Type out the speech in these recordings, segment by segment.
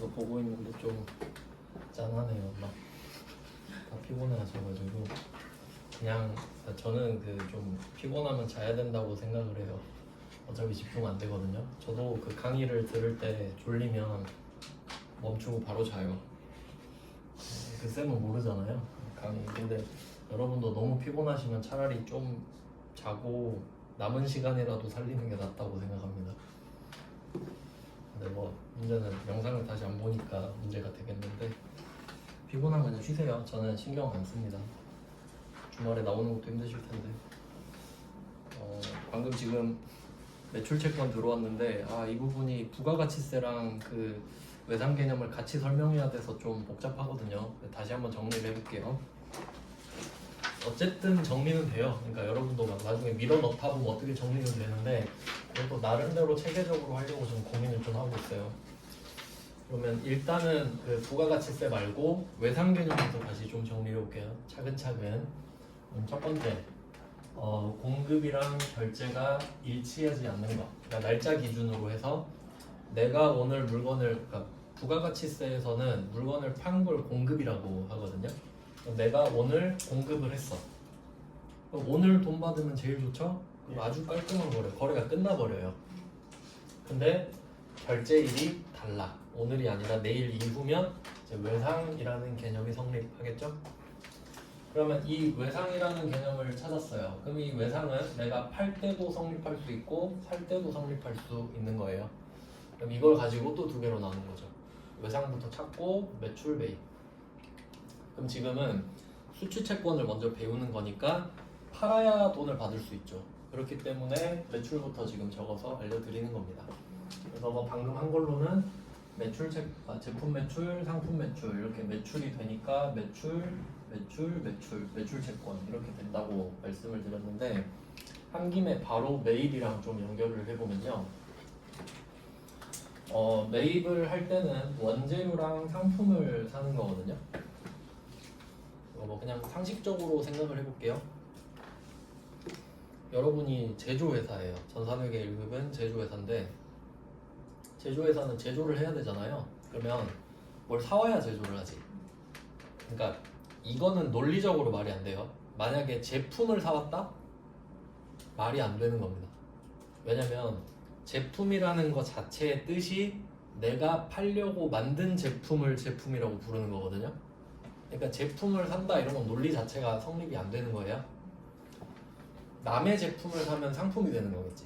옆에서 보고 있는데 좀 짠하네요. 막 다 피곤해하셔가지고 그냥 저는 그 좀 피곤하면 자야 된다고 생각을 해요. 어차피 집중 안 되거든요. 저도 그 강의를 들을 때 졸리면 멈추고 바로 자요. 그 쌤은 모르잖아요. 강의. 근데 여러분도 너무 피곤하시면 차라리 좀 자고 남은 시간이라도 살리는 게 낫다고 생각합니다. 근데 뭐 문제는 영상을 다시 안 보니까 문제가 되겠는데 피곤하면 그냥 쉬세요. 저는 신경 안 씁니다. 주말에 나오는 것도 힘드실 텐데. 방금 지금 매출 채권 들어왔는데 이 부분이 부가가치세랑 그 외상 개념을 같이 설명해야 돼서 좀 복잡하거든요. 다시 한번 정리를 해볼게요. 어쨌든 정리는 돼요. 그러니까 여러분도 막 나중에 밀어 넣다 보면 어떻게 정리는 되는데 그래도 나름대로 체계적으로 하려고 좀 고민을 좀 하고 있어요. 그러면 일단은 그 부가가치세 말고 외상 개념부터 다시 좀 정리해 볼게요. 차근차근. 첫 번째, 공급이랑 결제가 일치하지 않는 거. 그러니까 날짜 기준으로 해서 내가 오늘 물건을, 그러니까 부가가치세에서는 물건을 판 걸 공급이라고 하거든요. 내가 오늘 공급을 했어. 그럼 오늘 돈 받으면 제일 좋죠? 그럼 아주 깔끔한 거래가 끝나버려요. 근데 결제일이 달라. 오늘이 아니라 내일 이후면 이제 외상이라는 개념이 성립하겠죠? 그러면 이 외상이라는 개념을 찾았어요. 그럼 이 외상은 내가 팔 때도 성립할 수 있고 살 때도 성립할 수 있는 거예요. 그럼 이걸 가지고 또 두 개로 나눈 거죠. 외상부터 찾고 매출 매입. 그럼 지금은 수취채권을 먼저 배우는 거니까 팔아야 돈을 받을 수 있죠. 그렇기 때문에 매출부터 지금 적어서 알려드리는 겁니다. 그래서 뭐 방금 한 걸로는 제품 매출, 상품 매출 이렇게 매출이 되니까 매출 채권 이렇게 된다고 말씀을 드렸는데 한 김에 바로 매입이랑 좀 연결을 해보면요. 매입을 할 때는 원재료랑 상품을 사는 거거든요. 뭐 그냥 상식적으로 생각을 해볼게요. 여러분이 제조회사예요. 전산회계 1급은 제조회사인데 제조회사는 제조를 해야 되잖아요. 그러면 뭘 사와야 제조를 하지. 그러니까 이거는 논리적으로 말이 안 돼요. 만약에 제품을 사왔다? 말이 안 되는 겁니다. 왜냐면 제품이라는 것 자체의 뜻이 내가 팔려고 만든 제품을 제품이라고 부르는 거거든요. 그러니까 제품을 산다 이런 건 논리 자체가 성립이 안 되는 거예요. 남의 제품을 사면 상품이 되는 거겠지.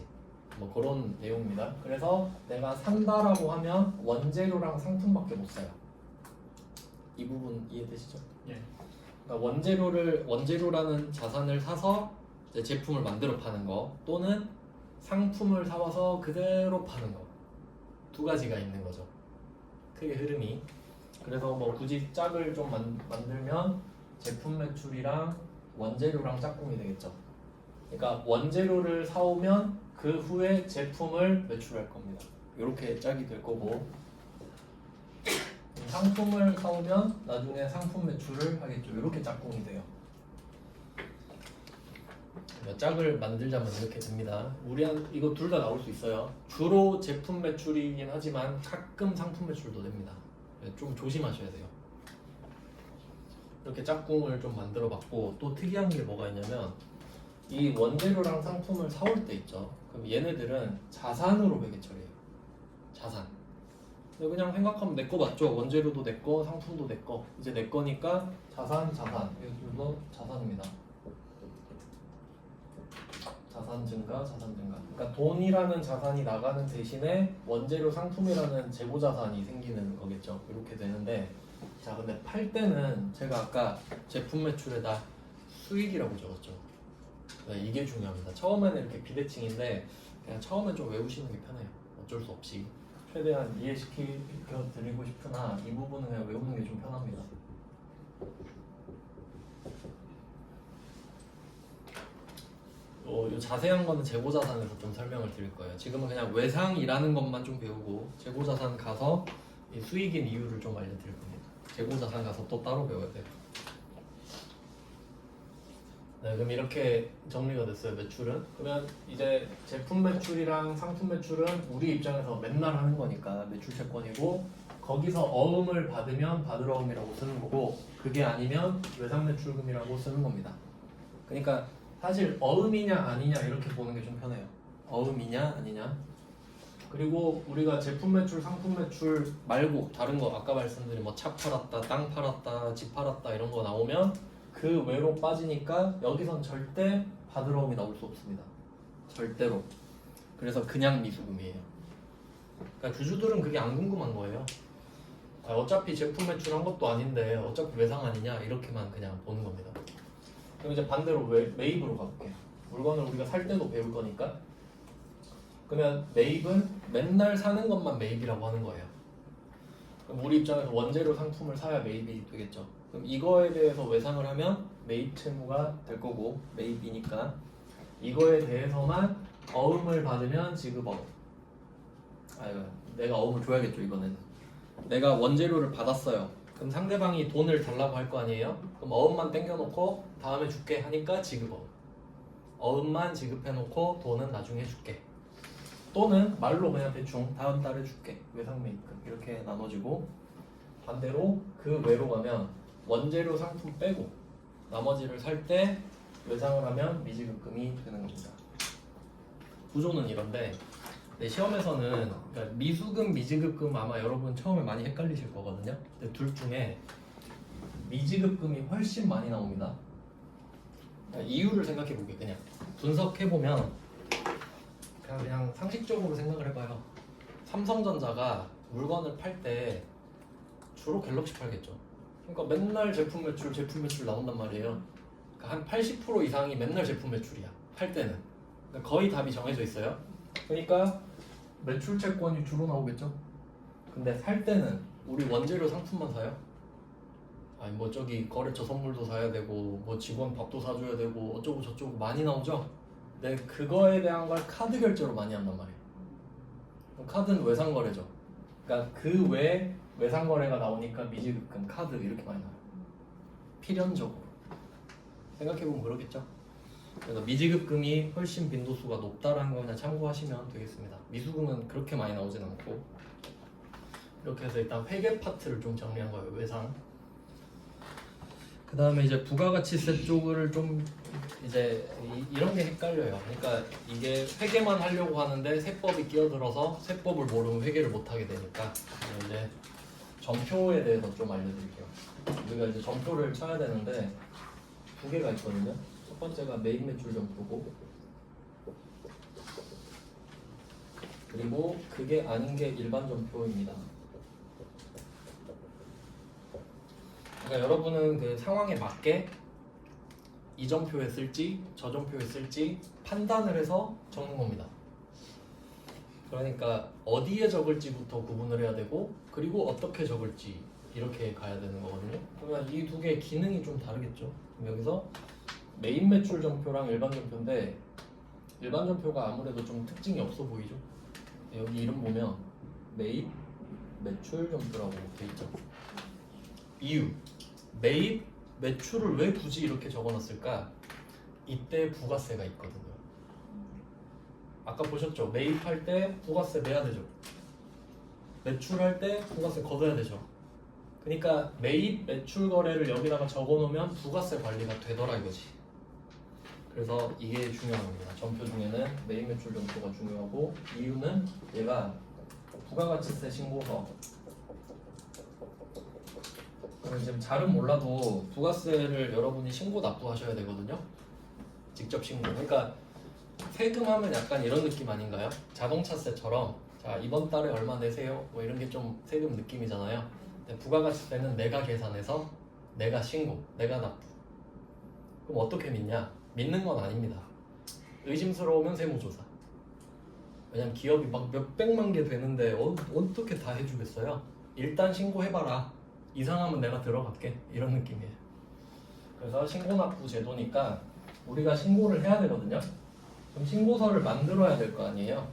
뭐 그런 내용입니다. 그래서 내가 산다라고 하면 원재료랑 상품밖에 못 사요. 이 부분 이해되시죠? 예. 그러니까 원재료라는 자산을 사서 이제 제품을 만들어 파는 거 또는 상품을 사와서 그대로 파는 거. 두 가지가 있는 거죠. 크게 흐름이. 그래서 뭐 굳이 짝을 좀 만들면 제품 매출이랑 원재료랑 짝꿍이 되겠죠. 그러니까 원재료를 사오면 그 후에 제품을 매출할 겁니다. 이렇게 짝이 될 거고 상품을 사오면 나중에 상품 매출을 하겠죠. 이렇게 짝꿍이 돼요. 짝을 만들자면 이렇게 됩니다. 이거 둘 다 나올 수 있어요. 주로 제품 매출이긴 하지만 가끔 상품 매출도 됩니다. 좀 조심하셔야 돼요. 이렇게 짝꿍을 좀 만들어 봤고 또 특이한 게 뭐가 있냐면 이 원재료랑 상품을 사올 때 있죠. 그럼 얘네들은 자산으로 매개처리해요. 자산. 그냥 생각하면 내 거 맞죠? 원재료도 내 거, 상품도 내 거. 이제 내 거니까 자산. 이거 자산입니다. 자산 증가. 그러니까 돈이라는 자산이 나가는 대신에 원재료 상품이라는 재고 자산이 생기는 거겠죠. 이렇게 되는데 자 근데 팔 때는 제가 아까 제품 매출에다 수익이라고 적었죠. 이게 중요합니다. 처음에는 이렇게 비대칭인데 그냥 처음엔 좀 외우시는 게 편해요. 어쩔 수 없이 최대한 이해시켜 드리고 싶으나 이 부분은 그냥 외우는 게 좀 편합니다. 요 자세한 거는 재고자산에서 좀 설명을 드릴 거예요. 지금은 그냥 외상이라는 것만 좀 배우고 재고자산 가서 이 수익인 이유를 좀 알려드릴 겁니다. 재고자산 가서 또 따로 배워야 돼요. 네, 그럼 이렇게 정리가 됐어요. 매출은. 그러면 이제 제품 매출이랑 상품 매출은 우리 입장에서 맨날 하는 거니까 매출 채권이고 거기서 어음을 받으면 받으러음이라고 쓰는 거고 그게 아니면 외상매출금이라고 쓰는 겁니다. 그러니까 사실 어음이냐 아니냐 이렇게 보는 게 좀 편해요. 어음이냐 아니냐. 그리고 우리가 제품 매출, 상품 매출 말고 다른 거 아까 말씀드린 뭐 차 팔았다, 땅 팔았다, 집 팔았다 이런 거 나오면 그 외로 빠지니까 여기선 절대 받으러움이 나올 수 없습니다. 절대로. 그래서 그냥 미수금이에요. 그러니까 주주들은 그게 안 궁금한 거예요. 어차피 제품 매출한 것도 아닌데 어차피 외상 아니냐 이렇게만 그냥 보는 겁니다. 그럼 이제 반대로 매입으로 가볼게요. 물건을 우리가 살 때도 배울 거니까. 그러면 매입은 맨날 사는 것만 매입이라고 하는 거예요. 그럼 우리 입장에서 원재료 상품을 사야 매입이 되겠죠. 그럼 이거에 대해서 외상을 하면 매입 채무가 될 거고 매입이니까 이거에 대해서만 어음을 받으면 지급어음. 아유, 내가 어음을 줘야겠죠 이번에는. 내가 원재료를 받았어요. 그럼 상대방이 돈을 달라고 할 거 아니에요? 그럼 어음만 땡겨놓고 다음에 줄게 하니까 지급어음. 어음만 지급해놓고 돈은 나중에 줄게. 또는 말로 그냥 대충 다음 달에 줄게 외상매입금 이렇게 나눠지고 반대로 그 외로 가면 원재료 상품 빼고 나머지를 살 때 외상을 하면 미지급금이 되는 겁니다. 구조는 이런데 시험에서는 그러니까 미수금, 미지급금 아마 여러분 처음에 많이 헷갈리실 거거든요. 근데 둘 중에 미지급금이 훨씬 많이 나옵니다. 그러니까 이유를 생각해 보게 그냥 분석해 보면 그냥 상식적으로 생각을 해봐요. 삼성전자가 물건을 팔 때 주로 갤럭시 팔겠죠. 그러니까 맨날 제품 매출 나온단 말이에요. 그러니까 한 80% 이상이 맨날 제품 매출이야. 팔 때는. 그러니까 거의 답이 정해져 있어요. 그러니까 매출 채권이 주로 나오겠죠. 근데 살 때는 우리 원재료 상품만 사요. 아니 뭐 저기 거래처 선물도 사야 되고 뭐 직원 밥도 사줘야 되고 어쩌고 저쩌고 많이 나오죠. 근데 그거에 대한 걸 카드 결제로 많이 한단 말이에요. 카드는 외상거래죠. 그러니까 그 외에 외상거래가 나오니까 미지급금, 카드 이렇게 많이 나와요. 필연적으로. 생각해보면 그러겠죠. 그래서 미지급금이 훨씬 빈도수가 높다라는 거 그냥 참고하시면 되겠습니다. 미수금은 그렇게 많이 나오진 않고. 이렇게 해서 일단 회계 파트를 좀 정리한 거예요. 외상. 그 다음에 이제 부가가치세 쪽을 좀 이제 이런 게 헷갈려요. 그러니까 이게 회계만 하려고 하는데 세법이 끼어들어서 세법을 모르면 회계를 못 하게 되니까 이제 전표에 대해서 좀 알려드릴게요. 우리가 이제 전표를 쳐야 되는데 두 개가 있거든요. 첫 번째가 매입 매출 전표고 그리고 그게 아닌 게 일반 전표입니다. 그러니까 여러분은 그 상황에 맞게 이 전표에 쓸지 저 전표에 쓸지 판단을 해서 적는 겁니다. 그러니까 어디에 적을지부터 구분을 해야 되고 그리고 어떻게 적을지 이렇게 가야 되는 거거든요. 그러면 이 두 개의 기능이 좀 다르겠죠. 그럼 여기서 매입 매출 전표랑 일반 전표인데 일반 전표가 아무래도 좀 특징이 없어 보이죠. 여기 이름 보면 매입 매출 전표라고 돼 있죠. 이유 매입 매출을 왜 굳이 이렇게 적어놨을까? 이때 부가세가 있거든요. 아까 보셨죠? 매입할 때 부가세 내야 되죠. 매출할 때 부가세 걷어야 되죠. 그러니까 매입 매출 거래를 여기다가 적어놓으면 부가세 관리가 되더라 이거지. 그래서 이게 중요한 겁니다. 전표 중에는 매입 매출 전표가 중요하고 이유는 얘가 부가가치세 신고서. 지금 잘은 몰라도 부가세를 여러분이 신고 납부하셔야 되거든요. 직접 신고. 그러니까 세금 하면 약간 이런 느낌 아닌가요? 자동차세처럼 자 이번 달에 얼마 내세요? 뭐 이런 게 좀 세금 느낌이잖아요. 근데 부가가치세는 내가 계산해서 내가 신고, 내가 납부. 그럼 어떻게 믿냐? 믿는 건 아닙니다. 의심스러우면 세무조사. 왜냐면 기업이 막 몇백만 개 되는데 어떻게 다 해주겠어요? 일단 신고해봐라. 이상하면 내가 들어갈게 이런 느낌이에요. 그래서 신고납부 제도니까 우리가 신고를 해야 되거든요. 그럼 신고서를 만들어야 될 거 아니에요.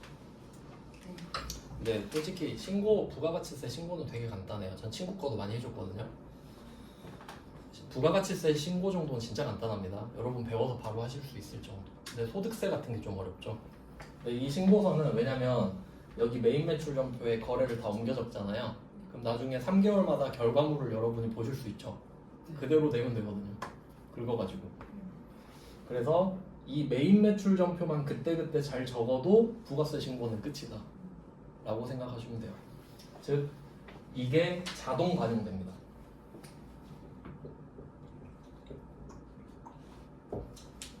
근데 솔직히 부가가치세 신고는 되게 간단해요. 전 친구 거도 많이 해줬거든요. 부가가치세 신고 정도는 진짜 간단합니다. 여러분 배워서 바로 하실 수 있을 정도. 근데 소득세 같은 게 좀 어렵죠. 근데 이 신고서는 왜냐면 여기 매입 매출 전표에 거래를 다 옮겨 적잖아요. 그럼 나중에 3개월마다 결과물을 여러분이 보실 수 있죠. 그대로 되면 되거든요. 긁어가지고. 그래서 이 메인 매출 전표만 그때그때 잘 적어도 부가세 신고는 끝이다 라고 생각하시면 돼요. 즉 이게 자동 반영됩니다.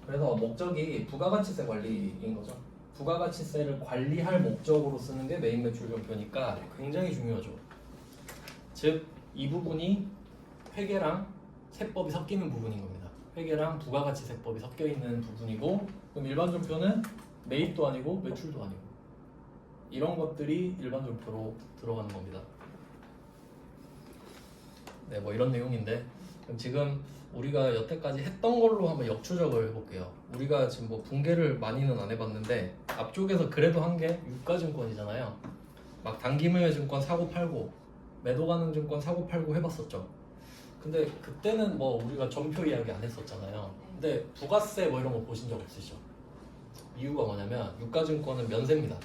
그래서 목적이 부가가치세 관리인 거죠. 부가가치세를 관리할 목적으로 쓰는 게 메인 매출 전표니까 굉장히 중요하죠. 즉 이 부분이 회계랑 세법이 섞이는 부분인 겁니다. 회계랑 부가가치세법이 섞여 있는 부분이고, 그럼 일반 전표는 매입도 아니고 매출도 아니고 이런 것들이 일반 전표로 들어가는 겁니다. 네, 뭐 이런 내용인데, 그럼 지금 우리가 여태까지 했던 걸로 한번 역추적을 해볼게요. 우리가 지금 뭐 분개를 많이는 안 해봤는데 앞쪽에서 그래도 한 게 유가증권이잖아요. 막 단기무효증권 사고 팔고 매도가능증권 사고 팔고 해봤었죠. 근데 그때는 뭐 우리가 전표 이야기 안 했었잖아요. 근데 부가세 뭐 이런 거 보신 적 없으시죠? 이유가 뭐냐면 유가증권은 면세입니다.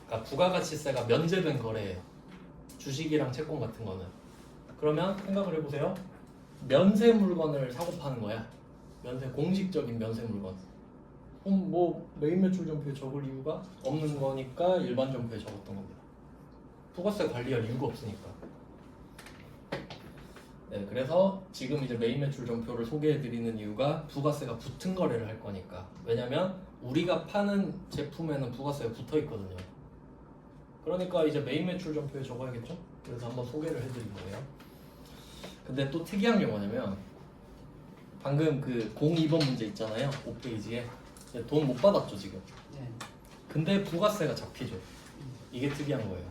그러니까 부가가치세가 면제된 거래예요. 주식이랑 채권 같은 거는. 그러면 생각을 해보세요. 면세 물건을 사고 파는 거야. 면세, 공식적인 면세 물건. 그럼 뭐 메인 매출 전표에 적을 이유가 없는 거니까 일반 전표에 적었던 겁니다. 부가세 관리할 이유가 없으니까. 네, 그래서 지금 이제 메인 매출 전표를 소개해드리는 이유가 부가세가 붙은 거래를 할 거니까. 왜냐면 우리가 파는 제품에는 부가세가 붙어 있거든요. 그러니까 이제 메인 매출 전표에 적어야겠죠? 그래서 한번 소개를 해드린 거예요. 근데 또 특이한 게 뭐냐면 방금 그 02번 문제 있잖아요. 5페이지에 돈 못 받았죠 지금. 네. 근데 부가세가 잡히죠. 이게 특이한 거예요.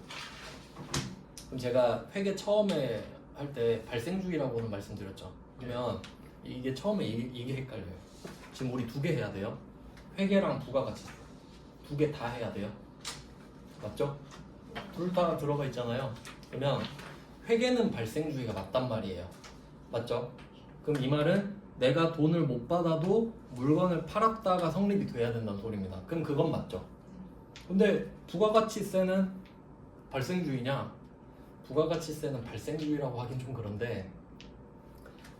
그럼 제가 회계 처음에 할 때 발생주의라고는 말씀드렸죠. 그러면 이게 처음에 이게 헷갈려요. 지금 우리 두 개 해야 돼요. 회계랑 부가가치세 두 개 다 해야 돼요. 맞죠? 둘 다 들어가 있잖아요. 그러면 회계는 발생주의가 맞단 말이에요. 맞죠? 그럼 이 말은 내가 돈을 못 받아도 물건을 팔았다가 성립이 돼야 된다는 소리입니다. 그럼 그건 맞죠? 근데 부가가치세는 발생주의냐? 부가가치세는 발생주의라고 하긴 좀 그런데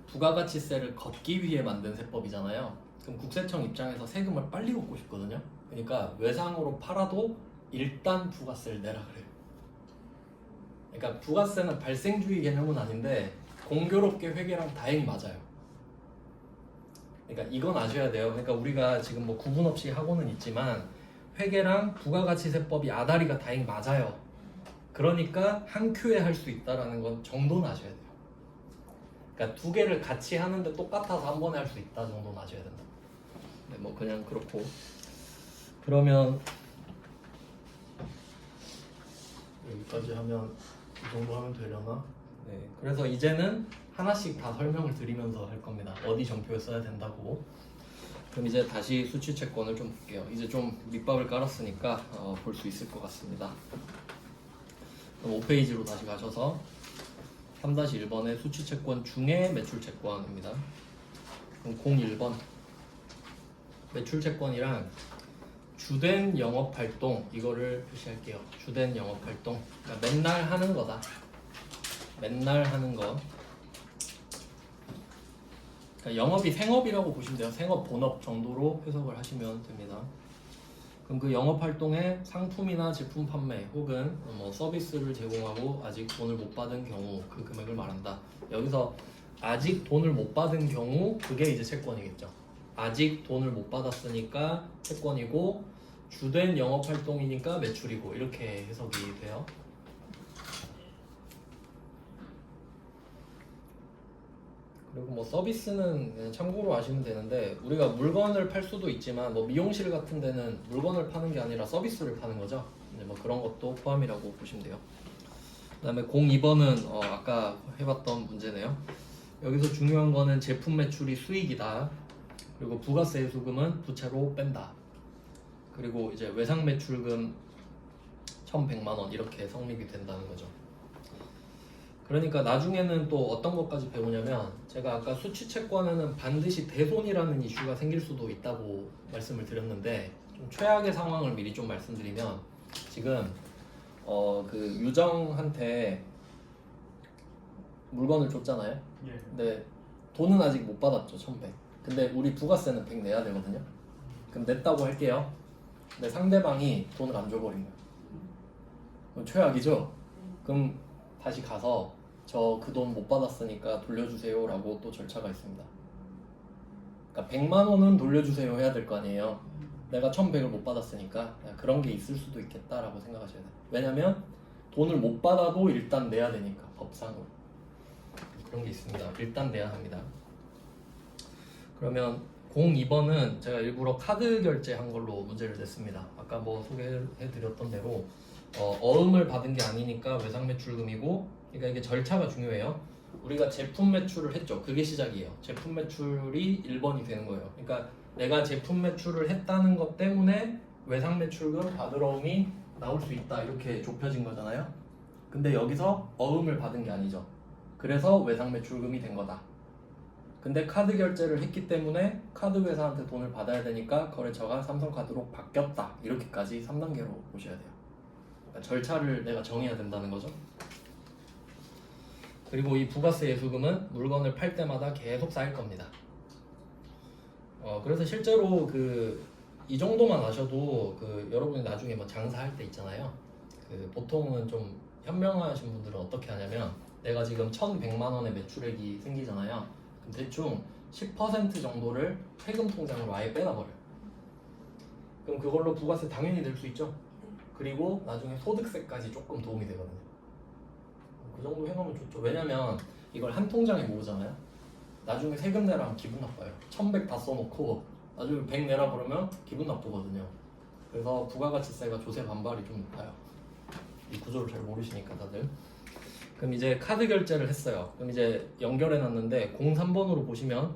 부가가치세를 걷기 위해 만든 세법이잖아요. 그럼 국세청 입장에서 세금을 빨리 걷고 싶거든요. 그러니까 외상으로 팔아도 일단 부가세를 내라 그래요. 그러니까 부가세는 발생주의 개념은 아닌데 공교롭게 회계랑 다행히 맞아요. 그러니까 이건 아셔야 돼요. 그러니까 우리가 지금 뭐 구분 없이 하고는 있지만 회계랑 부가가치세법이 아다리가 다행히 맞아요. 그러니까 한 큐에 할 수 있다라는 건 정도는 아셔야 돼요. 그러니까 두 개를 같이 하는데 똑같아서 한 번에 할 수 있다 정도는 아셔야 된다. 네, 뭐 그냥 그렇고. 그러면 여기까지 하면 이 정도 하면 되려나? 네. 그래서 이제는 하나씩 다 설명을 드리면서 할 겁니다. 어디 전표에 써야 된다고. 그럼 이제 다시 수취채권을 좀 볼게요. 이제 좀 밑밥을 깔았으니까 볼 수 있을 것 같습니다. 그럼 5페이지로 다시 가셔서 3-1번의 수취채권 중에 매출채권입니다. 그럼 01번 매출채권이랑 주된 영업활동 이거를 표시할게요. 주된 영업활동 그러니까 맨날 하는 거다. 맨날 하는 거. 그러니까 영업이 생업이라고 보시면 돼요. 생업, 본업 정도로 해석을 하시면 됩니다. 그럼 그 영업활동에 상품이나 제품 판매 혹은 뭐 서비스를 제공하고 아직 돈을 못 받은 경우 그 금액을 말한다. 여기서 아직 돈을 못 받은 경우 그게 이제 채권이겠죠. 아직 돈을 못 받았으니까 채권이고 주된 영업활동이니까 매출이고 이렇게 해석이 돼요. 그리고 뭐 서비스는 그냥 참고로 아시면 되는데 우리가 물건을 팔 수도 있지만 뭐 미용실 같은 데는 물건을 파는 게 아니라 서비스를 파는 거죠. 이제 뭐 그런 것도 포함이라고 보시면 돼요. 그다음에 02번은 아까 해봤던 문제네요. 여기서 중요한 거는 제품 매출이 수익이다. 그리고 부가세 수금은 부채로 뺀다. 그리고 이제 외상 매출금 1,100만 원 이렇게 성립이 된다는 거죠. 그러니까 나중에는 또 어떤 것까지 배우냐면 제가 아까 수취채권에는 반드시 대손이라는 이슈가 생길 수도 있다고 말씀을 드렸는데 좀 최악의 상황을 미리 좀 말씀드리면 지금 그 유정한테 물건을 줬잖아요. 예. 근데 돈은 아직 못 받았죠. 1,100. 근데 우리 부가세는 100 내야 되거든요. 그럼 냈다고 할게요. 근데 상대방이 돈을 안 줘버린 거예요. 그럼 최악이죠? 그럼 다시 가서 저 그 돈 못 받았으니까 돌려주세요 라고 또 절차가 있습니다. 그러니까 100만 원은 돌려주세요 해야 될 거 아니에요. 내가 1,100을 못 받았으니까 그런 게 있을 수도 있겠다라고 생각하셔야 돼요. 왜냐면 돈을 못 받아도 일단 내야 되니까, 법상으로. 그런 게 있습니다. 일단 내야 합니다. 그러면 02번은 제가 일부러 카드 결제한 걸로 문제를 냈습니다. 아까 뭐 소개해드렸던 대로 어음을 받은 게 아니니까 외상 매출금이고, 그러니까 이게 절차가 중요해요. 우리가 제품 매출을 했죠. 그게 시작이에요. 제품 매출이 1번이 되는 거예요. 그러니까 내가 제품 매출을 했다는 것 때문에 외상 매출금 받으러움이 나올 수 있다, 이렇게 좁혀진 거잖아요. 근데 여기서 어음을 받은 게 아니죠. 그래서 외상 매출금이 된 거다. 근데 카드 결제를 했기 때문에 카드 회사한테 돈을 받아야 되니까 거래처가 삼성카드로 바뀌었다, 이렇게까지 3단계로 보셔야 돼요. 그러니까 절차를 내가 정해야 된다는 거죠. 그리고 이 부가세 예수금은 물건을 팔 때마다 계속 쌓일 겁니다. 그래서 실제로 이 정도만 아셔도 여러분이 나중에 뭐 장사할 때 있잖아요. 보통은 좀 현명하신 분들은 어떻게 하냐면, 내가 지금 1,100만 원의 매출액이 생기잖아요. 그럼 대충 10% 정도를 세금 통장으로 아예 빼놔버려요. 그럼 그걸로 부가세 당연히 낼 수 있죠. 그리고 나중에 소득세까지 조금 도움이 되거든요. 그 정도 해놓으면 좋죠. 왜냐면 이걸 한 통장에 모으잖아요. 나중에 세금 내라 하면 기분 나빠요. 1,100 다 써놓고 나중에 100 내라 그러면 기분 나쁘거든요. 그래서 부가가치세가 조세 반발이 좀 높아요. 이 구조를 잘 모르시니까 다들. 그럼 이제 카드 결제를 했어요. 그럼 이제 연결해 놨는데 03번으로 보시면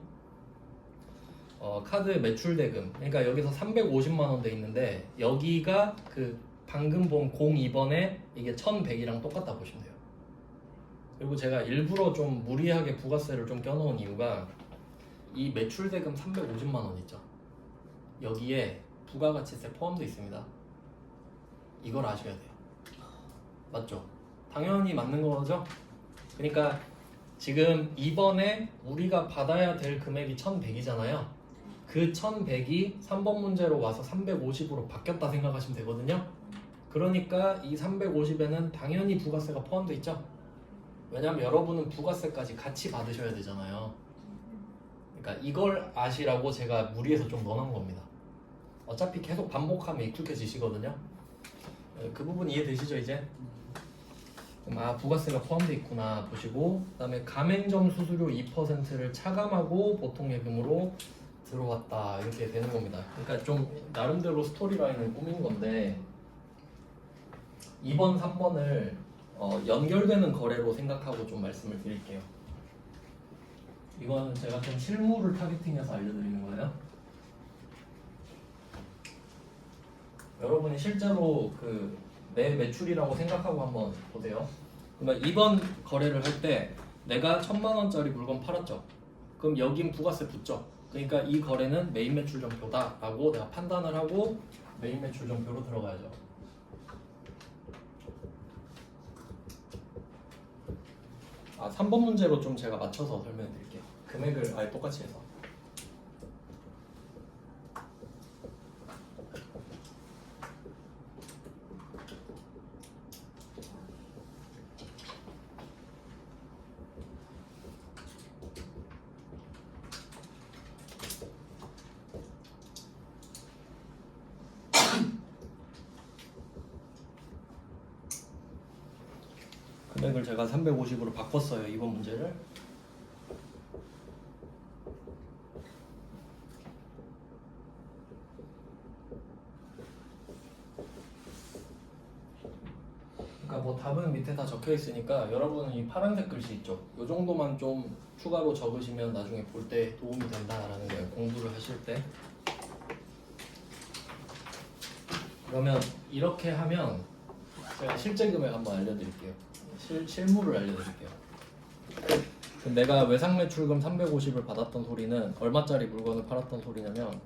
카드 매출 대금, 그러니까 여기서 350만 원 돼 있는데 여기가 방금 본 02번에 이게 1,100이랑 똑같다 보시면 돼요. 그리고 제가 일부러 좀 무리하게 부가세를 좀 껴놓은 이유가, 이 매출 대금 350만 원 있죠. 여기에 부가가치세 포함되어 있습니다. 이걸 아셔야 돼요. 맞죠? 당연히 맞는 거죠? 그러니까 지금 이번에 우리가 받아야 될 금액이 1,100이잖아요. 그 1,100이 3번 문제로 와서 350으로 바뀌었다 생각하시면 되거든요. 그러니까 이 350에는 당연히 부가세가 포함되어 있죠. 왜냐면 여러분은 부가세까지 같이 받으셔야 되잖아요. 그러니까 이걸 아시라고 제가 무리해서 좀 넣어놓은 겁니다. 어차피 계속 반복하면 익숙해지시거든요. 그 부분 이해되시죠 이제? 그럼 부가세가 포함되어 있구나 보시고, 그 다음에 가맹점 수수료 2%를 차감하고 보통예금으로 들어왔다, 이렇게 되는 겁니다. 그러니까 좀 나름대로 스토리라인을 꾸민 건데, 2번, 3번을 연결되는 거래로 생각하고 좀 말씀을 드릴게요. 이거는 제가 좀 실무를 타겟팅해서 알려드리는 거예요. 여러분이 실제로 내 매출이라고 생각하고 한번 보세요. 그러면 이번 거래를 할 때 내가 1,000만 원짜리 물건 팔았죠. 그럼 여긴 부가세 붙죠. 그러니까 이 거래는 메인 매출점표다 라고 내가 판단을 하고 메인 매출점표로 들어가야죠. 3번 문제로 좀 제가 맞춰서 설명해 드릴게요. 금액을 아예 똑같이 해서. 금액을 제가 350으로 바꿨어요, 이번 문제를. 그러니까 뭐 답은 밑에 다 적혀 있으니까 여러분은 이 파란색 글씨 있죠? 이 정도만 좀 추가로 적으시면 나중에 볼 때 도움이 된다라는 거예요, 공부를 하실 때. 그러면 이렇게 하면 제가 실제 금액 한번 알려드릴게요. 실무를 알려드릴게요. 그럼 내가 외상 매출금 350을 받았던 소리는 얼마짜리 물건을 팔았던 소리냐면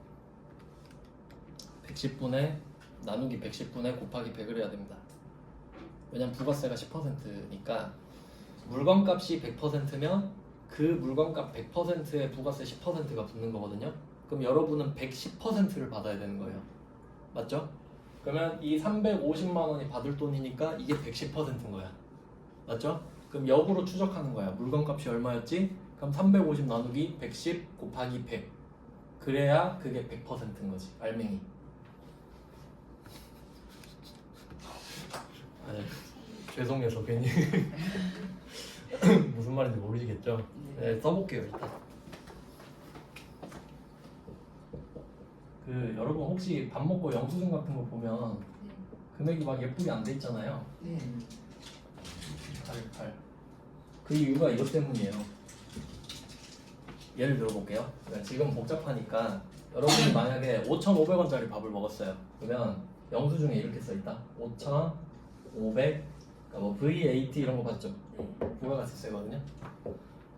110분의 나누기 110분의 곱하기 100을 해야 됩니다. 왜냐면 부가세가 10%니까 물건값이 100%면 그 물건값 100%에 부가세 10%가 붙는 거거든요. 그럼 여러분은 110%를 받아야 되는 거예요. 맞죠? 그러면 이 350만 원이 받을 돈이니까 이게 110%인 거야. 맞죠? 그럼 역으로 추적하는 거야. 물건값이 얼마였지? 그럼 350 나누기 110 곱하기 100. 그래야 그게 100%인 거지. 알맹이. 죄송해서 괜히 무슨 말인지 모르시겠죠? 네, 써볼게요 일단. 그 여러분 혹시 밥 먹고 영수증 같은 거 보면 금액이 막 예쁘게 안 돼 있잖아요. 네. 8. 그 이유가 이것 때문이에요. 예를 들어볼게요. 지금 복잡하니까 여러분이 만약에 5,500원짜리 밥을 먹었어요. 그러면 영수증에 이렇게 써있다. 5,500 그러니까 뭐 VAT 이런 거 봤죠? 부가가치세거든요.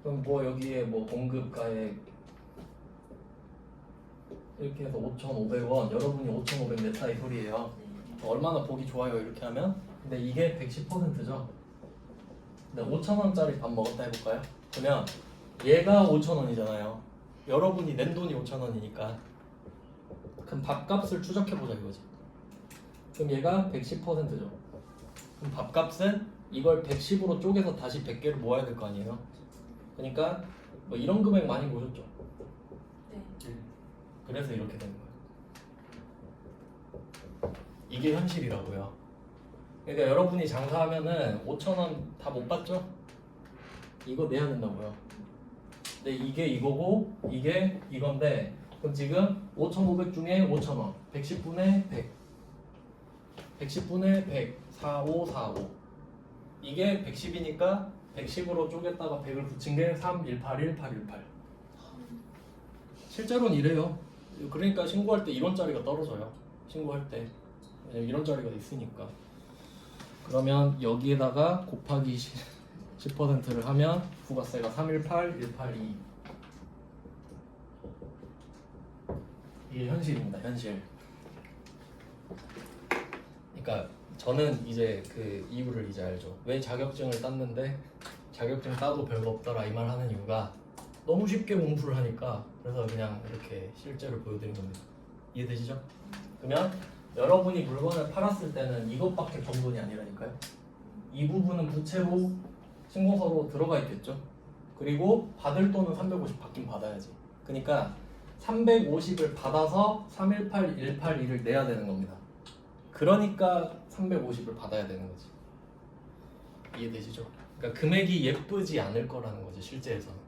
그럼 뭐 여기에 뭐 공급가액 이렇게 해서 5,500원 여러분이 5,500 냈다 이 소리예요. 얼마나 보기 좋아요 이렇게 하면. 근데 이게 110%죠. 근데 5,000원짜리 밥 먹었다 해볼까요? 그러면 얘가 5,000원이잖아요. 여러분이 낸 돈이 5,000원이니까 그럼 밥값을 추적해보자 이거지. 그럼 얘가 110%죠. 그럼 밥값은 이걸 110으로 쪼개서 다시 100개를 모아야 될 거 아니에요. 그러니까 뭐 이런 금액 많이 모셨죠. 네. 그래서 이렇게 되는 거예요. 이게 현실이라고요. 그러니까 여러분이 장사하면은 5,000원 다 못 받죠? 이거 내야 된다고요. 근데 이게 이거고 이게 이건데 그럼 지금 5,500 중에 5,000원 110분의 100 110분의 100 4545 이게 110이니까 110으로 쪼갰다가 100을 붙인 게 3181818 실제로는 이래요. 그러니까 신고할 때 1원짜리가 떨어져요. 신고할 때 왜냐면 1원짜리가 있으니까. 그러면 여기에다가 곱하기 10%를 하면 부가세가 318182 이게 현실입니다. 현실. 그러니까 저는 이제 그 이유를 이제 알죠. 왜 자격증을 땄는데 자격증 따도 별거 없더라 이 말 하는 이유가 너무 쉽게 공부를 하니까. 그래서 그냥 이렇게 실제로 보여드린 겁니다. 이해되시죠? 그러면 여러분이 물건을 팔았을 때는 이것밖에 번 돈이 아니라니까요. 이 부분은 부채로 신고서로 들어가 있겠죠. 그리고 받을 돈은 350 받긴 받아야지. 그러니까 350을 받아서 318182를 내야 되는 겁니다. 그러니까 350을 받아야 되는 거지. 이해되시죠? 그러니까 금액이 예쁘지 않을 거라는 거지 실제에서는.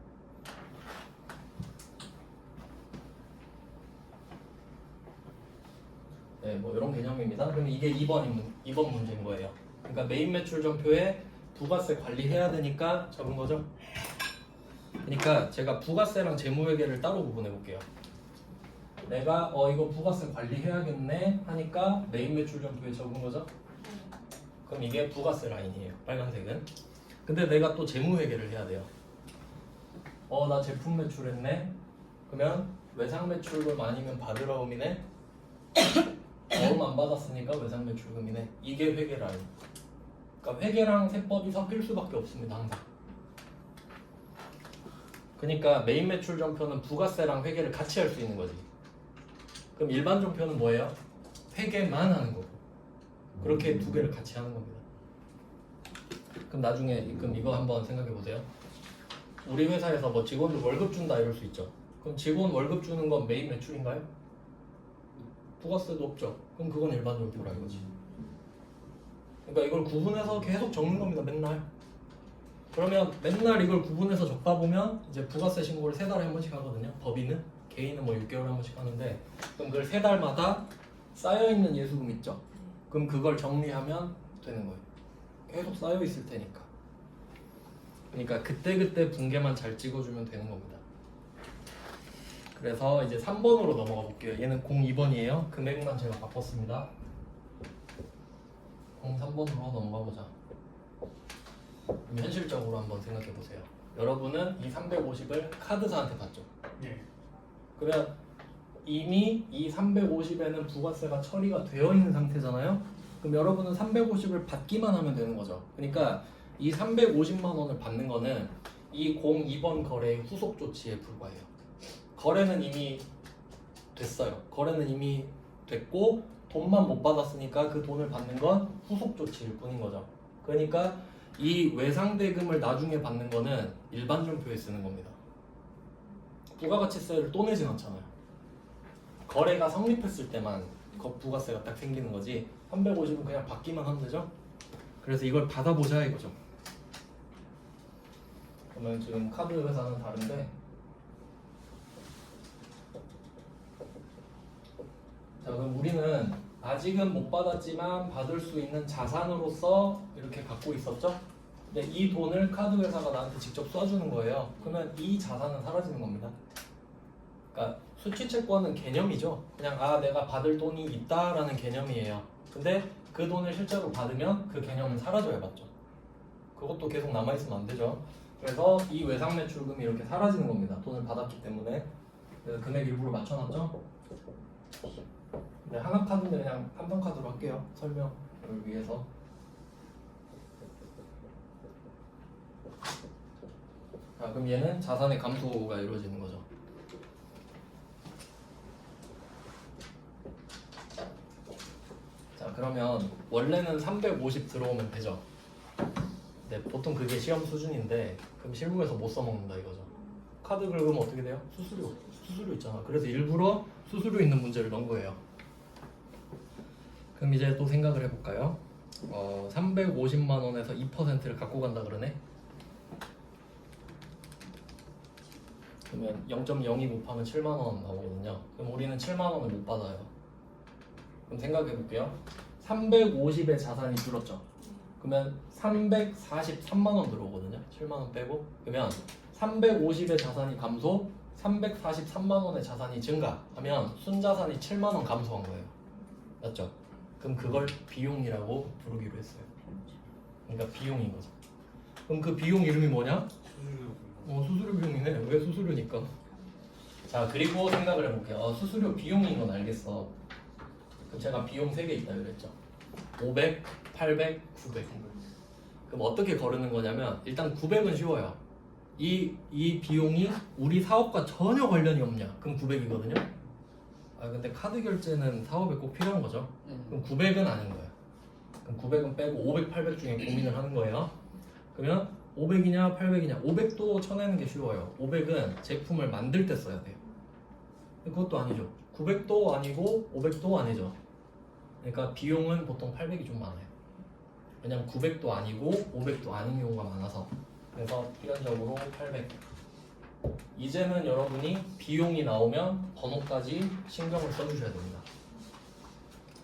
네, 뭐 이런 개념입니다. 그럼 이게 2번 문제인 거예요. 그러니까 메인 매출 전표에 부가세 관리해야 되니까 적은 거죠. 그러니까 제가 부가세랑 재무회계를 따로 구분해 볼게요. 내가 이거 부가세 관리해야겠네 하니까 메인 매출 전표에 적은 거죠. 그럼 이게 부가세 라인이에요. 빨간색은. 근데 내가 또 재무회계를 해야 돼요. 나 제품 매출했네. 그러면 외상 매출금 아니면 받으러움이네. 안 받았으니까 외상 매출금이네. 이게 회계 라인. 그러니까 회계랑 세법이 섞일 수밖에 없습니다. 항상. 그러니까 메인 매출 전표는 부가세랑 회계를 같이 할 수 있는 거지. 그럼 일반 전표는 뭐예요? 회계만 하는 거고. 그렇게 두 개를 같이 하는 겁니다. 그럼 나중에 그럼 이거 한번 생각해 보세요. 우리 회사에서 뭐 직원들 월급 준다 이럴 수 있죠. 그럼 직원 월급 주는 건 메인 매출인가요? 부가세도 없죠. 그럼 그건 일반 전표라 이거지. 그러니까 이걸 구분해서 계속 적는 겁니다. 맨날. 그러면 맨날 이걸 구분해서 적다 보면 이제 부가세 신고를 3달에 한 번씩 하거든요. 법인은 개인은 뭐 6개월에 한 번씩 하는데 그럼 그걸 3달마다 쌓여있는 예수금 있죠. 그럼 그걸 정리하면 되는 거예요. 계속 쌓여 있을 테니까. 그러니까 그때그때 분계만 잘 찍어주면 되는 겁니다. 그래서 이제 3번으로 넘어가 볼게요. 얘는 02번이에요. 금액만 제가 바꿨습니다. 03번으로 넘어가 보자. 그럼 현실적으로 한번 생각해 보세요. 여러분은 이 350을 카드사한테 받죠. 네. 그러면 이미 이 350에는 부가세가 처리가 되어 있는 상태잖아요. 그럼 여러분은 350을 받기만 하면 되는 거죠. 그러니까 이 350만 원을 받는 거는 이 02번 거래의 후속 조치에 불과해요. 거래는 이미 됐어요. 거래는 이미 됐고 돈만 못 받았으니까 그 돈을 받는 건 후속 조치일 뿐인 거죠. 그러니까 이 외상대금을 나중에 받는 거는 일반 전표에 쓰는 겁니다. 부가가치세를 또 내진 않잖아요. 거래가 성립했을 때만 부가세가 딱 생기는 거지 350은 그냥 받기만 하면 되죠. 그래서 이걸 받아보자 이거죠. 그러면 지금 카드 회사는 다른데 자 그럼 우리는 아직은 못 받았지만 받을 수 있는 자산으로서 이렇게 갖고 있었죠. 근데 이 돈을 카드 회사가 나한테 직접 쏴주는 거예요. 그러면 이 자산은 사라지는 겁니다. 그러니까 수취채권은 개념이죠. 그냥 아 내가 받을 돈이 있다라는 개념이에요. 근데 그 돈을 실제로 받으면 그 개념은 사라져야 맞죠. 그것도 계속 남아있으면 안 되죠. 그래서 이 외상 매출금이 이렇게 사라지는 겁니다. 돈을 받았기 때문에. 그래서 금액 일부러 맞춰놨죠. 네, 하나 카드인데 그냥 한번 카드로 할게요. 설명을 위해서. 자, 그럼 얘는 자산의 감소가 이루어지는 거죠. 자, 그러면 원래는 350 들어오면 되죠. 네, 보통 그게 시험 수준인데 그럼 실무에서 못 써먹는다 이거죠. 카드 긁으면 어떻게 돼요? 수수료 있잖아. 그래서 일부러 수수료 있는 문제를 넣은 거예요. 그럼 이제 또 생각을 해볼까요? 350만 원에서 2%를 갖고 간다 그러네. 그러면 0.02 곱하면 7만 원 나오거든요. 그럼 우리는 7만 원을 못 받아요. 그럼 생각해 볼게요. 350의 자산이 줄었죠. 그러면 343만 원 들어오거든요. 7만 원 빼고. 그러면 350의 자산이 감소, 343만 원의 자산이 증가하면 순자산이 7만 원 감소한 거예요. 맞죠? 그럼 그걸 비용이라고 부르기로 했어요. 그러니까 비용인 거죠. 그럼 그 비용 이름이 뭐냐? 수수료 비용이네. 왜 수수료니까? 자, 그리고 생각을 해볼게요. 수수료 비용인 건 알겠어. 그럼 제가 비용 3개 있다 그랬죠. 500, 800, 900. 그럼 어떻게 거르는 거냐면 일단 900은 쉬워요. 이 비용이 우리 사업과 전혀 관련이 없냐? 그럼 900이거든요. 아 근데 카드 결제는 사업에 꼭 필요한 거죠. 그럼 900은 아닌 거예요. 그럼 900은 빼고 500, 800 중에 고민을 하는 거예요. 그러면 500이냐 800이냐 500도 쳐내는 게 쉬워요. 500은 제품을 만들 때 써야 돼요. 그것도 아니죠. 900도 아니고 500도 아니죠. 그러니까 비용은 보통 800이 좀 많아요. 왜냐면 900도 아니고 500도 아닌 경우가 많아서. 그래서 필연적으로 800. 이제는 여러분이 비용이 나오면 번호까지 신경을 써주셔야 됩니다.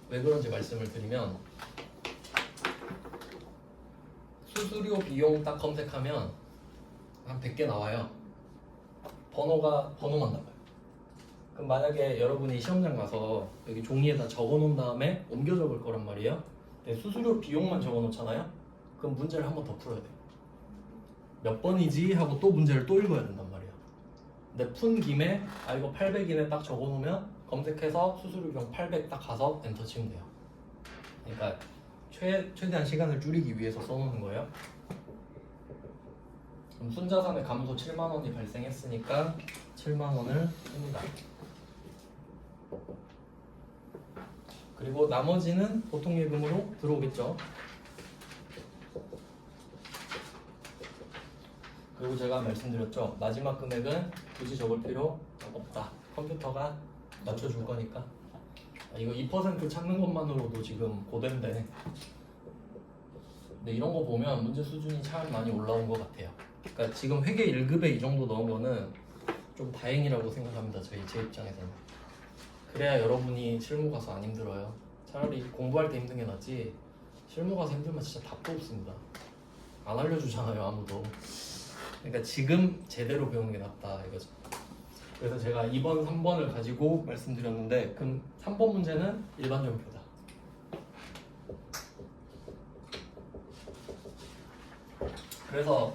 왜 그런지 말씀을 드리면 수수료 비용 딱 검색하면 한 100개 나와요. 번호만 나와요. 그럼 만약에 여러분이 시험장 가서 여기 종이에다 적어 놓은 다음에 옮겨 적을 거란 말이에요. 근데 수수료 비용만 적어 놓잖아요. 그럼 문제를 한 번 더 풀어야 돼요. 몇 번이지 하고 또 문제를 또 읽어야 된단 말이에요. 근데 푼 김에 이거 800이네 딱 적어 놓으면 검색해서 수수료 비용 800 딱 가서 엔터 치면 돼요. 그러니까 최대한 시간을 줄이기 위해서 써놓는 거예요. 그럼 순자산의 감소 7만 원이 발생했으니까 7만 원을 씁니다. 그리고 나머지는 보통 예금으로 들어오겠죠. 그리고 제가 말씀드렸죠. 마지막 금액은 굳이 적을 필요 없다. 컴퓨터가 맞춰줄 거니까. 이거 2% 찾는 것만으로도 지금 고된데. 근데 이런 거 보면 문제 수준이 참 많이 올라온 것 같아요. 그러니까 지금 회계 1급에 이 정도 넣은 거는 좀 다행이라고 생각합니다. 제 입장에서는. 그래야 여러분이 실무 가서 안 힘들어요. 차라리 공부할 때 힘든 게 낫지 실무 가서 힘들면 진짜 답도 없습니다. 안 알려주잖아요, 아무도. 그러니까 지금 제대로 배우는 게 낫다 이거죠. 그래서 제가 2번, 3번을 가지고 말씀드렸는데 그럼 3번 문제는 일반 전표다. 그래서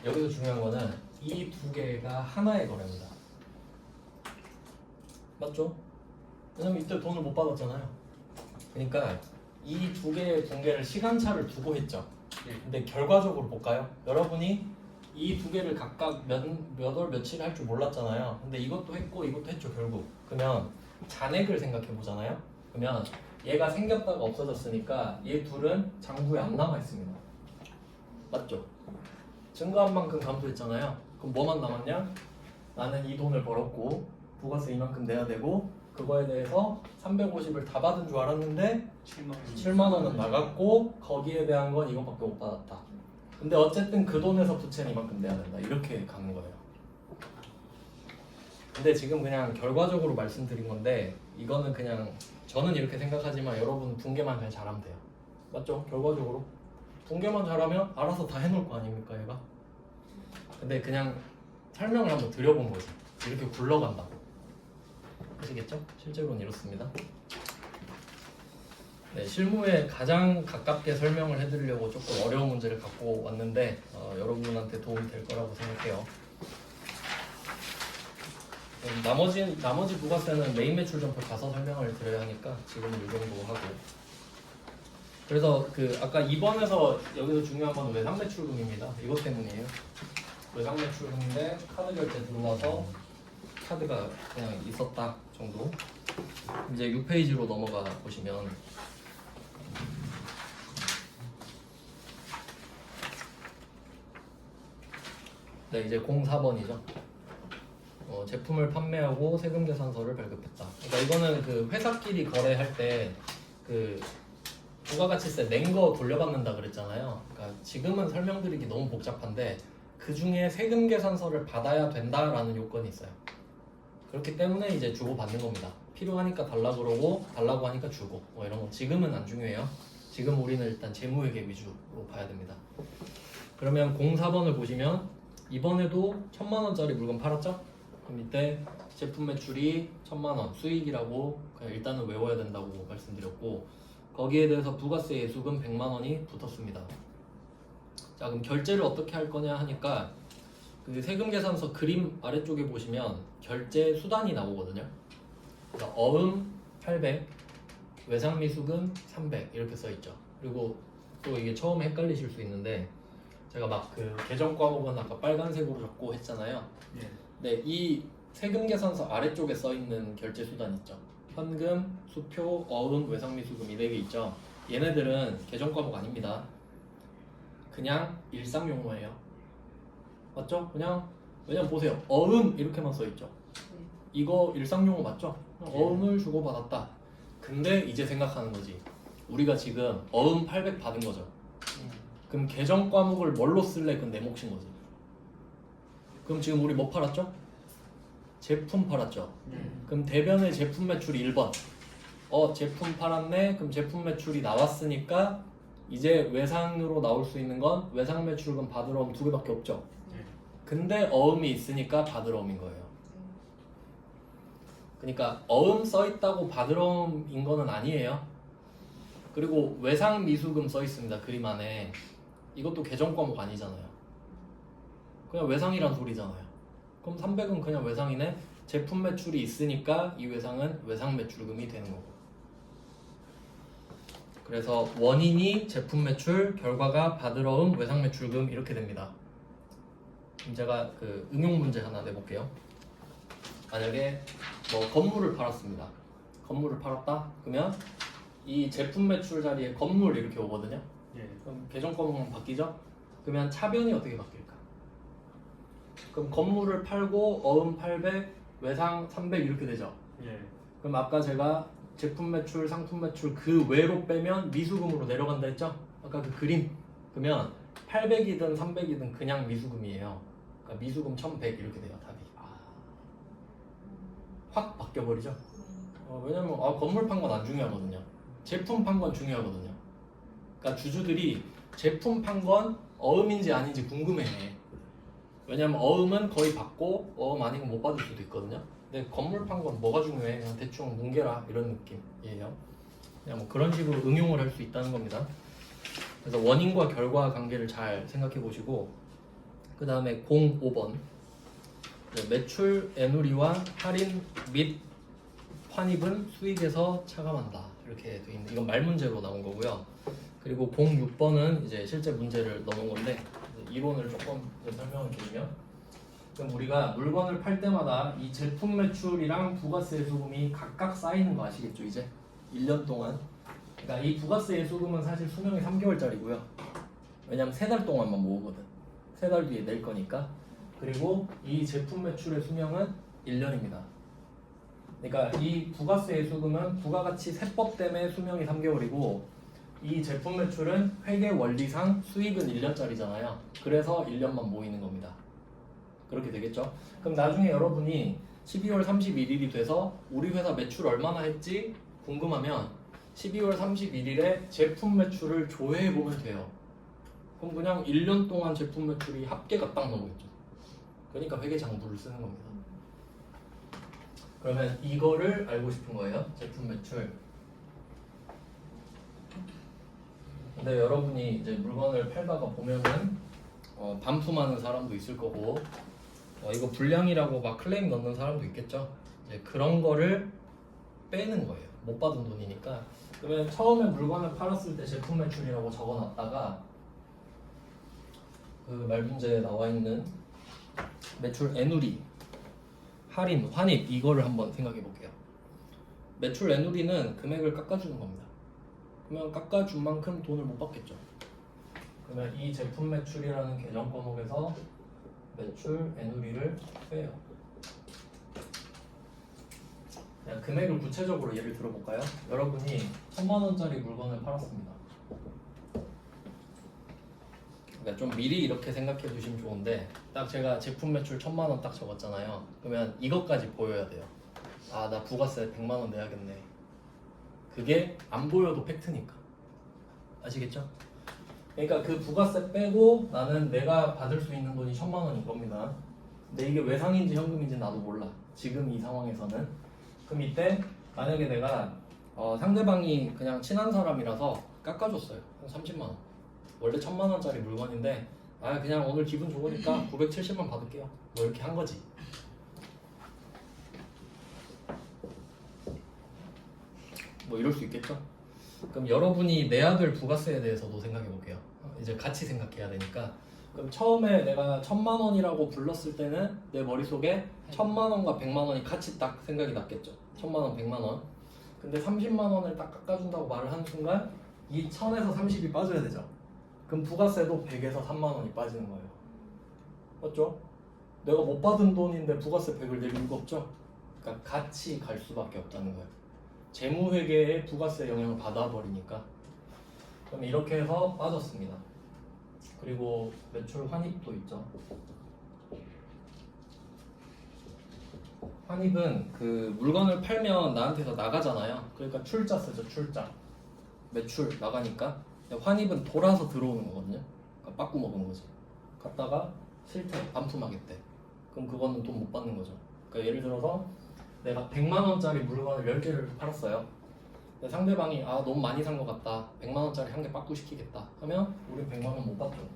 여기서 중요한 거는 이 두 개가 하나의 거래입니다. 맞죠? 왜냐면 이때 돈을 못 받았잖아요. 그러니까 이 두 개의 붕괴를 시간차를 두고 했죠. 네. 근데 결과적으로 볼까요? 여러분이 이 두 개를 각각 몇 월 며칠 할 줄 몰랐잖아요. 근데 이것도 했고 이것도 했죠 결국. 그러면 잔액을 생각해 보잖아요. 그러면 얘가 생겼다가 없어졌으니까 얘 둘은 장부에 안 남아 있습니다. 맞죠? 증가한 만큼 감소했잖아요. 그럼 뭐만 남았냐? 나는 이 돈을 벌었고 부가세 이만큼 내야 되고 그거에 대해서 350을 다 받은 줄 알았는데 7만 원은 나갔고 거기에 대한 건 이것밖에 못 받았다. 근데 어쨌든 그 돈에서 부채는 이만큼 내야 된다. 이렇게 가는 거예요. 근데 지금 그냥 결과적으로 말씀드린 건데 이거는 그냥 저는 이렇게 생각하지만 여러분 붕괴만 그냥 잘하면 돼요. 맞죠? 결과적으로 붕괴만 잘하면 알아서 다 해놓을 거 아닙니까 얘가? 근데 그냥 설명을 한번 드려본 거지. 이렇게 굴러간다고. 아시겠죠? 실제로는 이렇습니다. 네, 실무에 가장 가깝게 설명을 해드리려고 조금 어려운 문제를 갖고 왔는데 여러분한테 도움이 될 거라고 생각해요. 나머지 부가세는 메인 매출 점포 가서 설명을 드려야 하니까 지금은 이 정도 하고. 그래서 그 아까 2번에서 여기서 중요한 건 외상 매출금입니다. 이것 때문이에요. 외상 매출금인데 카드 결제 들어와서 카드가 그냥 있었다 정도. 이제 6페이지로 넘어가 보시면 네, 이제 04번이죠. 제품을 판매하고 세금 계산서를 발급했다. 그러니까 이거는 그 회사끼리 거래할 때 그 부가가치세 낸 거 돌려받는다 그랬잖아요. 그러니까 지금은 설명드리기 너무 복잡한데 그 중에 세금 계산서를 받아야 된다라는 요건이 있어요. 그렇기 때문에 이제 주고 받는 겁니다. 필요하니까 달라 그러고 달라고 하니까 주고 뭐 이런 거 지금은 안 중요해요. 지금 우리는 일단 재무회계 위주로 봐야 됩니다. 그러면 04번을 보시면 이번에도 1,000만 원짜리 물건 팔았죠? 그럼 이때 제품 매출이 1,000만 원 수익이라고 그냥 일단은 외워야 된다고 말씀드렸고 거기에 대해서 부가세 예수금 100만 원이 붙었습니다. 자 그럼 결제를 어떻게 할 거냐 하니까 그 세금 계산서 그림 아래쪽에 보시면 결제 수단이 나오거든요. 그러니까 어음 800, 외상미수금 300 이렇게 써 있죠. 그리고 또 이게 처음에 헷갈리실 수 있는데 제가 막 그 계정 과목은 아까 빨간색으로 적고 했잖아요. 네. 네, 이 세금 계산서 아래쪽에 써 있는 결제 수단 있죠. 현금, 수표, 어음, 외상미수금 이 4개 있죠. 얘네들은 계정 과목 아닙니다. 그냥 일상 용어예요. 맞죠? 그냥 왜냐면 보세요. 어음 이렇게만 써 있죠. 이거 일상 용어 맞죠? 어음을 주고 받았다. 근데 이제 생각하는 거지. 우리가 지금 어음 800 받은 거죠. 그럼 계정 과목을 뭘로 쓸래? 그건 내 몫인 거지. 그럼 지금 우리 뭐 팔았죠? 제품 팔았죠. 그럼 대변의 제품 매출이 1번. 제품 팔았네. 그럼 제품 매출이 나왔으니까 이제 외상으로 나올 수 있는 건 외상 매출금 받으러 옴 2개밖에 없죠. 근데 어음이 있으니까 받으러 옴인 거예요. 그러니까 어음 써 있다고 받으러 옴인 거는 아니에요. 그리고 외상 미수금 써 있습니다. 그림 안에. 이것도 계정 과목 아니잖아요. 그냥 외상이란 소리잖아요. 그럼 300은 그냥 외상이네. 제품 매출이 있으니까 이 외상은 외상 매출금이 되는 거고. 그래서 원인이 제품 매출, 결과가 받으러 온 외상 매출금 이렇게 됩니다. 그럼 제가 그 응용 문제 하나 내볼게요. 만약에 뭐 건물을 팔았습니다. 건물을 팔았다? 그러면 이 제품 매출 자리에 건물 이렇게 오거든요. 그럼 계정 과목만 바뀌죠? 그러면 차변이 어떻게 바뀔까? 그럼 건물을 팔고 어음 800, 외상 300 이렇게 되죠? 그럼 아까 제가 제품 매출, 상품 매출 그 외로 빼면 미수금으로 내려간다 했죠? 아까 그 그림. 그러면 800이든 300이든 그냥 미수금이에요. 그러니까 미수금 1100 이렇게 돼요, 답이. 확 바뀌어버리죠? 왜냐면 건물 판 건 안 중요하거든요. 제품 판 건 중요하거든요. 그러니까 주주들이 제품 판 건 어음인지 아닌지 궁금해해. 왜냐면 어음은 거의 받고 어음 아니면 못 받을 수도 있거든요. 근데 건물 판 건 뭐가 중요해? 그냥 대충 뭉개라 이런 느낌이에요. 그냥 뭐 그런 식으로 응용을 할 수 있다는 겁니다. 그래서 원인과 결과 관계를 잘 생각해 보시고 그 다음에 05번 매출 애누리와 할인 및 환입은 수익에서 차감한다. 이렇게 돼 있는 이건 말 문제로 나온 거고요. 그리고 06번은 이제 실제 문제를 넣은 건데 이론을 조금 설명을 드리면 그럼 우리가 물건을 팔 때마다 이 제품 매출이랑 부가세 예수금이 각각 쌓이는 거 아시겠죠 이제 1년 동안. 그러니까 이 부가세 예수금은 사실 수명이 3개월짜리고요. 왜냐면 3달 동안만 모으거든. 3달 뒤에 낼 거니까. 그리고 이 제품 매출의 수명은 1년입니다. 그러니까 이 부가세 예수금은 부가가치 세법 때문에 수명이 3개월이고 이 제품 매출은 회계 원리상 수익은 1년짜리잖아요. 그래서 1년만 모이는 겁니다. 그렇게 되겠죠? 그럼 나중에 여러분이 12월 31일이 돼서 우리 회사 매출 얼마나 했지? 궁금하면 12월 31일에 제품 매출을 조회해보면 돼요. 그럼 그냥 1년 동안 제품 매출이 합계가 딱 나오겠죠. 그러니까 회계장부를 쓰는 겁니다. 그러면 이거를 알고 싶은 거예요. 제품 매출. 근데 여러분이 이제 물건을 팔다가 보면은 반품하는 사람도 있을 거고 이거 불량이라고 막 클레임 넣는 사람도 있겠죠. 이제 그런 거를 빼는 거예요. 못 받은 돈이니까. 그러면 처음에 물건을 팔았을 때 제품 매출이라고 적어놨다가 그 말문제에 나와 있는 매출 애누리, 할인, 환입 이거를 한번 생각해 볼게요. 매출 애누리는 금액을 깎아주는 겁니다. 그러면 깎아준 만큼 돈을 못 받겠죠. 그러면 이 제품 매출이라는 계정 과목에서 매출 애누리를 빼요. 그냥 금액을 구체적으로 예를 들어볼까요? 여러분이 1000만원짜리 물건을 팔았습니다. 그러니까 좀 미리 이렇게 생각해 두시면 좋은데 딱 제가 제품 매출 1000만원 딱 적었잖아요. 그러면 이것까지 보여야 돼요. 아, 나 부가세 100만원 내야겠네. 그게 안 보여도 팩트니까. 아시겠죠? 그러니까 그 부가세 빼고 나는 내가 받을 수 있는 돈이 1000만원인 겁니다. 근데 이게 외상인지 현금인지 나도 몰라. 지금 이 상황에서는. 그럼 이때 만약에 내가 상대방이 그냥 친한 사람이라서 깎아줬어요. 한 30만원. 원래 1000만원짜리 물건인데 아 그냥 오늘 기분 좋으니까 970만 받을게요. 뭐 이렇게 한 거지. 뭐 이럴 수 있겠죠. 그럼 여러분이 내야 될 부가세에 대해서도 생각해 볼게요. 이제 같이 생각해야 되니까. 그럼 처음에 내가 1000만원이라고 불렀을 때는 내 머릿속에 1000만원과 100만원이 같이 딱 생각이 났겠죠. 1000만원, 100만원. 근데 30만원을 딱 깎아준다고 말을 하는 순간 이 1000에서 30이 빠져야 되죠. 그럼 부가세도 100에서 3만원이 빠지는 거예요. 맞죠? 내가 못 받은 돈인데 부가세 100을 낼 이유가 없죠? 그러니까 같이 갈 수밖에 없다는 거예요. 재무회계에 부가세 영향을 받아버리니까. 그럼 이렇게 해서 빠졌습니다. 그리고 매출 환입도 있죠. 환입은 그 물건을 팔면 나한테서 나가잖아요. 그러니까 출자 쓰죠. 출자. 매출 나가니까. 환입은 돌아서 들어오는 거거든요. 그러니까 빠꾸 먹은 거지. 갔다가 실태 반품하겠대. 그럼 그거는 돈 못 받는 거죠. 그러니까 예를 들어서 내가 100만원짜리 물건을 10개를 팔았어요. 근데 상대방이 아 너무 많이 산 것 같다. 100만원짜리 한 개 빠꾸 시키겠다 하면 우린 100만원 못 받죠.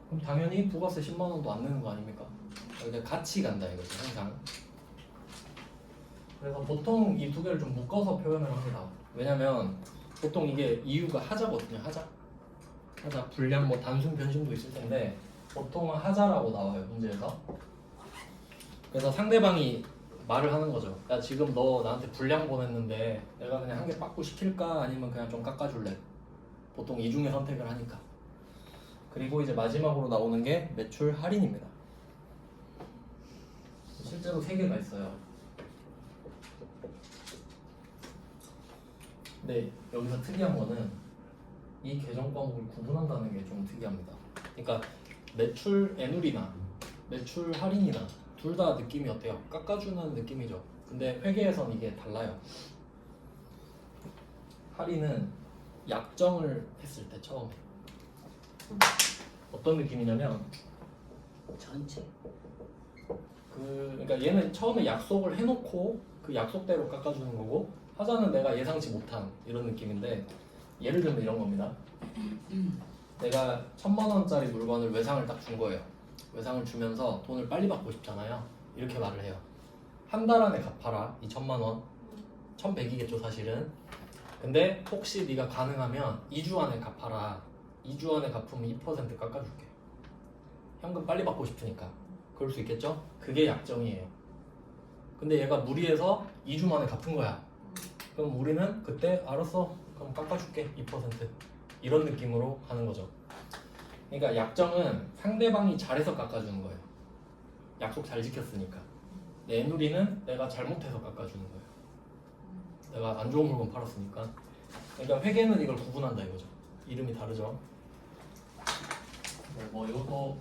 그럼 당연히 부가세 10만원도 안 내는 거 아닙니까? 그러니까 같이 간다 이거죠 항상. 그래서 보통 이 두 개를 좀 묶어서 표현을 합니다. 왜냐면 보통 이게 이유가 하자거든요. 하자 불량 뭐 단순 변심도 있을 텐데 보통은 하자라고 나와요 문제에서. 그래서 상대방이 말을 하는 거죠. 야 지금 너 나한테 불량 보냈는데 내가 그냥 한 개 빠꾸 시킬까 아니면 그냥 좀 깎아줄래? 보통 이 중에 선택을 하니까. 그리고 이제 마지막으로 나오는 게 매출 할인입니다. 실제로 3개가 있어요. 근데 여기서 특이한 거는 이 계정 과목을 구분한다는 게 좀 특이합니다. 그러니까 매출 애누리나 매출 할인이나 둘 다 느낌이 어때요? 깎아주는 느낌이죠. 근데 회계에선 이게 달라요. 할인은 약정을 했을 때 처음에 어떤 느낌이냐면 전체. 그러니까 얘는 처음에 약속을 해놓고 그 약속대로 깎아주는 거고 하자는 내가 예상치 못한 이런 느낌인데 예를 들면 이런 겁니다. 내가 1000만원짜리 물건을 외상을 딱 준 거예요. 외상을 주면서 돈을 빨리 받고 싶잖아요. 이렇게 말을 해요. 한 달 안에 갚아라 이 1000만원. 1100이겠죠 사실은. 근데 혹시 네가 가능하면 2주 안에 갚아라. 2주 안에 갚으면 2% 깎아줄게. 현금 빨리 받고 싶으니까. 그럴 수 있겠죠? 그게 약정이에요. 근데 얘가 무리해서 2주 만에 갚은 거야. 그럼 우리는 그때 알았어. 그럼 깎아줄게 2%. 이런 느낌으로 하는 거죠. 그러니까 약정은 상대방이 잘해서 깎아주는 거예요. 약속 잘 지켰으니까. 애누리는 내가 잘못해서 깎아주는 거예요. 내가 안 좋은 물건 팔았으니까. 그러니까 회계는 이걸 구분한다 이거죠. 이름이 다르죠. 뭐 이것도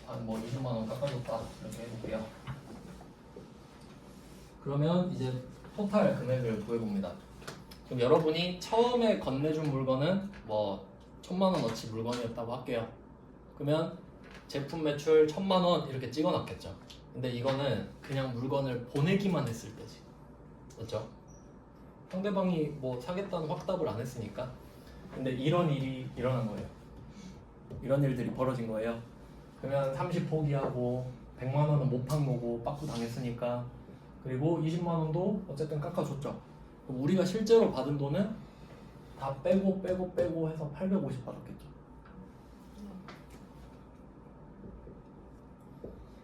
한 뭐 20만 원 깎아줬다 이렇게 해볼게요. 그러면 이제 토탈 금액을 구해봅니다. 그럼 여러분이 처음에 건네준 물건은 뭐 1000만 원어치 물건이었다고 할게요. 그러면 제품 매출 1000만 원 이렇게 찍어놨겠죠. 근데 이거는 그냥 물건을 보내기만 했을 때지. 맞죠? 상대방이 뭐 사겠다는 확답을 안 했으니까. 근데 이런 일이 일어난 거예요. 이런 일들이 벌어진 거예요. 그러면 30 포기하고 100만 원은 못 판 거고 빠꾸 당했으니까. 그리고 20만 원도 어쨌든 깎아줬죠. 그럼 우리가 실제로 받은 돈은 다 빼고 해서 850 받았겠죠.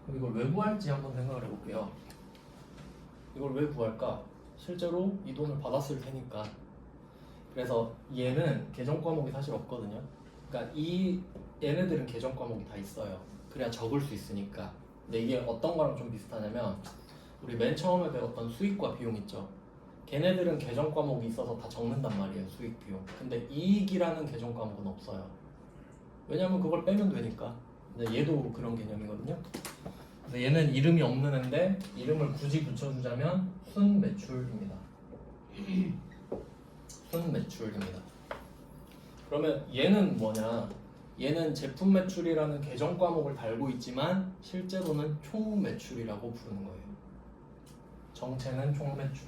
그럼 이걸 왜 구할지 한번 생각을 해볼게요. 이걸 왜 구할까? 실제로 이 돈을 받았을 테니까. 그래서 얘는 계정 과목이 사실 없거든요. 그러니까 얘네들은 계정 과목이 다 있어요. 그래야 적을 수 있으니까. 근데 이게 어떤 거랑 좀 비슷하냐면 우리 맨 처음에 배웠던 수익과 비용 있죠. 걔네들은 계정 과목이 있어서 다 적는단 말이에요. 수익 비용. 근데 이익이라는 계정 과목은 없어요. 왜냐면 그걸 빼면 되니까. 근데 얘도 그런 개념이거든요. 그래서 얘는 이름이 없는 애인데 이름을 굳이 붙여주자면 순매출입니다. 순매출입니다. 그러면 얘는 뭐냐? 얘는 제품 매출이라는 계정 과목을 달고 있지만 실제로는 총 매출이라고 부르는 거예요. 정체는 총 매출.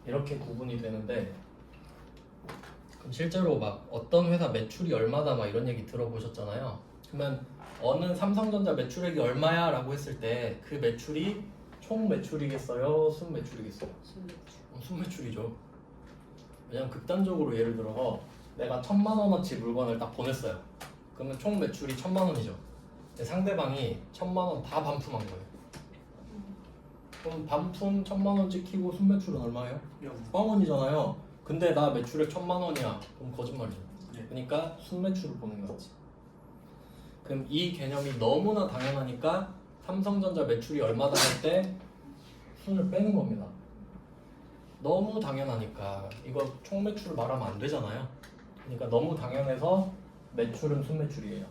이렇게 구분이 되는데 그럼 실제로 막 어떤 회사 매출이 얼마다 막 이런 얘기 들어보셨잖아요. 그러면 어느 삼성전자 매출액이 얼마야 라고 했을 때 그 매출이 총 매출이겠어요? 순매출이겠어요? 순매출이죠. 왜냐면 극단적으로 예를 들어서 내가 1000만 원어치 물건을 딱 보냈어요. 그러면 총 매출이 1000만 원이죠. 근데 상대방이 1000만 원 다 반품한 거예요. 그럼 반품 1000만 원 찍히고 순매출은 얼마예요? 600원이잖아요. 근데 나 매출액 1000만 원이야. 그럼 거짓말이죠. 그러니까 순매출을 보는 거지. 그럼 이 개념이 너무나 당연하니까 삼성전자 매출이 얼마다 할 때 순을 빼는 겁니다. 너무 당연하니까 이거 총 매출을 말하면 안 되잖아요. 그러니까 너무 당연해서 매출은 순매출이에요.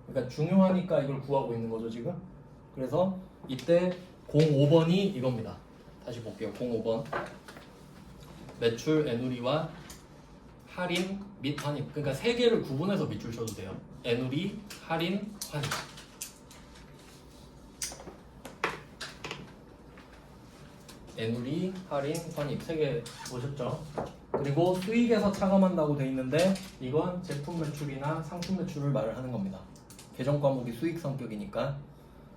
그러니까 중요하니까 이걸 구하고 있는 거죠 지금. 그래서 이때 05번이 이겁니다. 다시 볼게요. 05번 매출 애누리와 할인 및 환입. 그러니까 세 개를 구분해서 밑줄 쳐도 돼요. 애누리, 할인, 환입. 애누리, 할인, 환입 세 개 보셨죠? 그리고 수익에서 차감한다고 돼 있는데 이건 제품 매출이나 상품 매출을 말을 하는 겁니다. 계정 과목이 수익 성격이니까.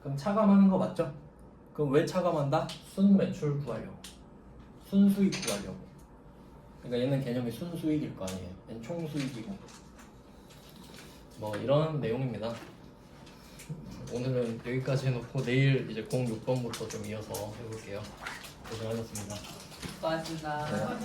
그럼 차감하는 거 맞죠? 그럼 왜 차감한다? 순매출 구하려고. 순수익 구하려고. 그러니까 얘는 개념이 순수익일 거 아니에요. 얘는 총수익이고. 뭐 이런 내용입니다. 오늘은 여기까지 해놓고 내일 이제 06번부터 좀 이어서 해볼게요. 고생하셨습니다. 수고하셨습니다. 네.